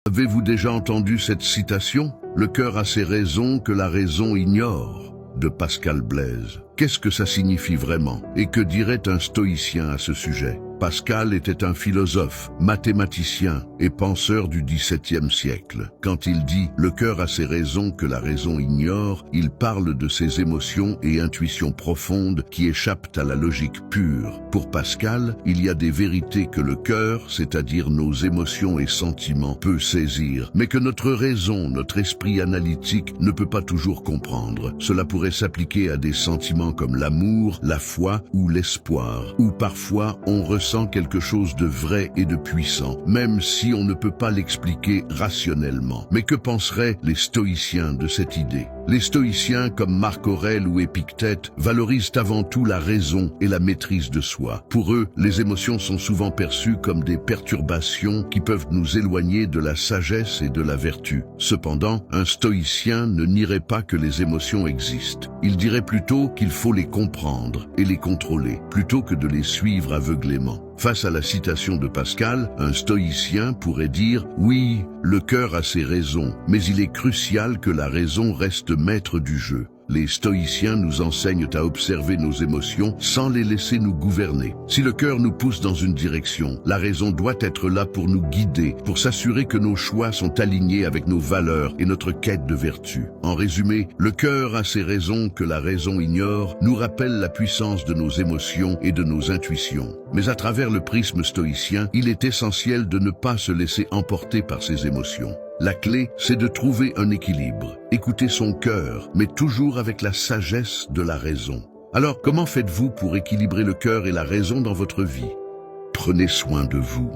Avez-vous déjà entendu cette citation? Le cœur a ses raisons que la raison ignore, de Pascal Blaise. Qu'est-ce que ça signifie vraiment? Et que dirait un stoïcien à ce sujet? Pascal était un philosophe, mathématicien et penseur du XVIIe siècle. Quand il dit « le cœur a ses raisons que la raison ignore », il parle de ses émotions et intuitions profondes qui échappent à la logique pure. Pour Pascal, il y a des vérités que le cœur, c'est-à-dire nos émotions et sentiments, peut saisir, mais que notre raison, notre esprit analytique ne peut pas toujours comprendre. Cela pourrait s'appliquer à des sentiments comme l'amour, la foi ou l'espoir, où parfois on ressent quelque chose de vrai et de puissant, même si on ne peut pas l'expliquer rationnellement. Mais que penseraient les stoïciens de cette idée? Les stoïciens, comme Marc Aurèle ou Épictète, valorisent avant tout la raison et la maîtrise de soi. Pour eux, les émotions sont souvent perçues comme des perturbations qui peuvent nous éloigner de la sagesse et de la vertu. Cependant, un stoïcien ne nierait pas que les émotions existent. Il dirait plutôt qu'il faut les comprendre et les contrôler, plutôt que de les suivre aveuglément. Face à la citation de Pascal, un stoïcien pourrait dire « Oui, le cœur a ses raisons, mais il est crucial que la raison reste maître du jeu ». Les stoïciens nous enseignent à observer nos émotions sans les laisser nous gouverner. Si le cœur nous pousse dans une direction, la raison doit être là pour nous guider, pour s'assurer que nos choix sont alignés avec nos valeurs et notre quête de vertu. En résumé, le cœur a ses raisons que la raison ignore, nous rappelle la puissance de nos émotions et de nos intuitions. Mais à travers le prisme stoïcien, il est essentiel de ne pas se laisser emporter par ces émotions. La clé, c'est de trouver un équilibre, écouter son cœur, mais toujours avec la sagesse de la raison. Alors, comment faites-vous pour équilibrer le cœur et la raison dans votre vie? Prenez soin de vous.